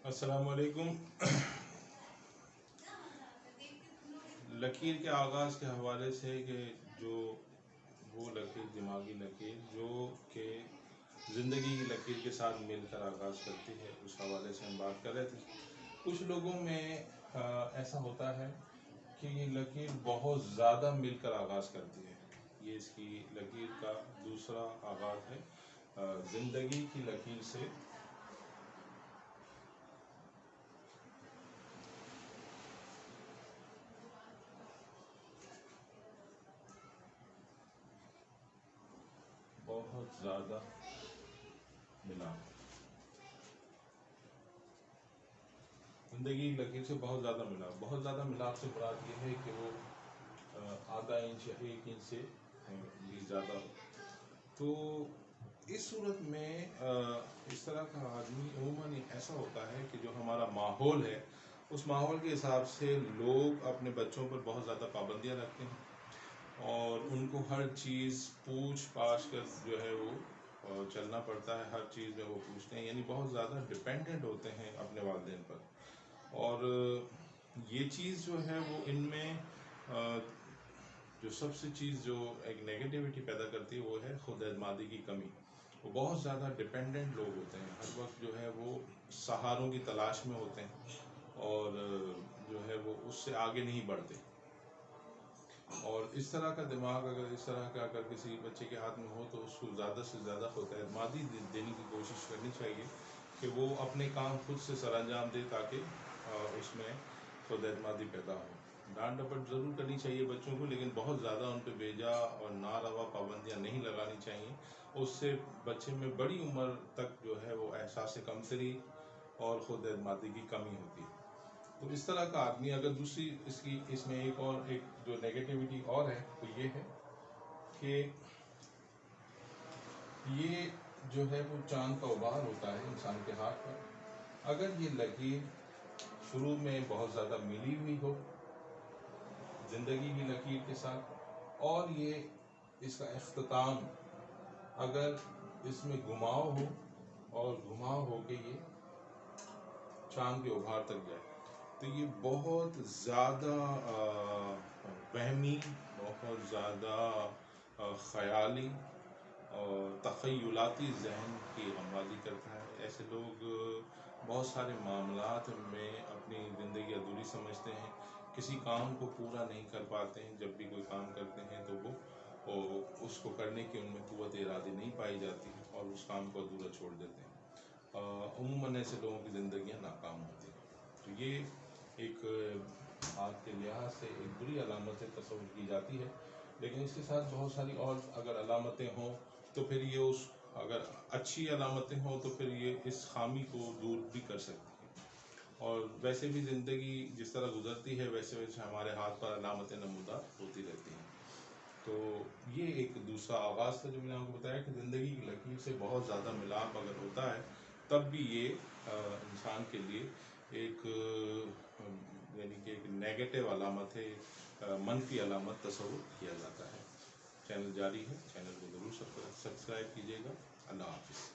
السلام علیکم۔ لکیر کے آغاز کے حوالے سے کہ جو وہ لکیر دماغی لکیر جو کہ زندگی کی لکیر کے ساتھ مل کر آغاز کرتی ہے، اس حوالے سے ہم بات کر رہے تھے۔ کچھ لوگوں میں ایسا ہوتا ہے کہ یہ لکیر بہت زیادہ مل کر آغاز کرتی ہے۔ یہ اس کی لکیر کا دوسرا آغاز ہے، زندگی کی لکیر سے بہت زیادہ ملاپ، زندگی لکیر سے بہت زیادہ ملاپ۔ بہت زیادہ ملاپ سے مراد یہ ہے کہ وہ آدھا انچ یا 1 انچ سے بھی زیادہ ہو۔ تو اس صورت میں اس طرح کا آدمی عموماً ایسا ہوتا ہے کہ جو ہمارا ماحول ہے، اس ماحول کے حساب سے لوگ اپنے بچوں پر بہت زیادہ پابندیاں رکھتے ہیں اور ان کو ہر چیز پوچھ پاچھ کر جو ہے وہ چلنا پڑتا ہے۔ ہر چیز میں وہ پوچھتے ہیں، یعنی بہت زیادہ ڈیپینڈنٹ ہوتے ہیں اپنے والدین پر۔ اور یہ چیز جو ہے وہ ان میں جو سب سے چیز جو ایک نیگیٹیوٹی پیدا کرتی ہے وہ ہے خود اعتمادی کی کمی۔ وہ بہت زیادہ ڈیپینڈنٹ لوگ ہوتے ہیں، ہر وقت جو ہے وہ سہاروں کی تلاش میں ہوتے ہیں اور جو ہے وہ اس سے آگے نہیں بڑھتے۔ اور اس طرح کا دماغ اس طرح کا اگر کسی بچے کے ہاتھ میں ہو تو اس کو زیادہ سے زیادہ خود اعتمادی دینے کی کوشش کرنی چاہیے کہ وہ اپنے کام خود سے سر انجام دے تاکہ اس میں خود اعتمادی پیدا ہو۔ ڈانٹ ڈپٹ ضرور کرنی چاہیے بچوں کو، لیکن بہت زیادہ ان پہ بیجا اور ناروا پابندیاں نہیں لگانی چاہیے۔ اس سے بچے میں بڑی عمر تک جو ہے وہ احساس کمتری اور خود اعتمادی کی کمی ہوتی ہے۔ تو اس طرح کا آدمی اگر دوسری اس میں ایک جو نیگیٹیوٹی اور ہے وہ یہ ہے کہ یہ جو ہے وہ چاند کا غبار ہوتا ہے انسان کے ہاتھ پر۔ اگر یہ لکیر شروع میں بہت زیادہ ملی ہوئی ہو زندگی کی لکیر کے ساتھ، اور یہ اس کا اختتام اگر اس میں گھماؤ ہو اور گھماؤ ہو کے یہ چاند کے غبار تک جائے، تو یہ بہت زیادہ وہمی، بہت زیادہ خیالی اور تخیلاتی ذہن کی ہمواری کرتا ہے۔ ایسے لوگ بہت سارے معاملات میں اپنی زندگی ادھوری سمجھتے ہیں، کسی کام کو پورا نہیں کر پاتے ہیں۔ جب بھی کوئی کام کرتے ہیں تو وہ اس کو کرنے کی ان میں قوت ارادی نہیں پائی جاتی اور اس کام کو ادھورا چھوڑ دیتے ہیں۔ عموماً ایسے لوگوں کی زندگیاں ناکام ہوتی ہیں۔ تو یہ ایک آج کے لحاظ سے ایک بری علامت سے تصور کی جاتی ہے، لیکن اس کے ساتھ بہت ساری اور اگر علامتیں ہوں تو پھر یہ اگر اچھی علامتیں ہوں تو پھر یہ اس خامی کو دور بھی کر سکتی ہے۔ اور ویسے بھی زندگی جس طرح گزرتی ہے ویسے ویسے ہمارے ہاتھ پر علامتیں نمودار ہوتی رہتی ہیں۔ تو یہ ایک دوسرا آغاز تھا جو میں نے آپ کو بتایا کہ زندگی کی لکیر سے بہت زیادہ ملاپ اگر ہوتا ہے تب بھی یہ انسان کے لیے ایک یعنی کہ ایک نیگیٹو علامت ہے، منفی علامت تصور کیا جاتا ہے۔ چینل جاری ہے، چینل کو ضرور سبسکرائب کیجیے گا۔ اللہ حافظ۔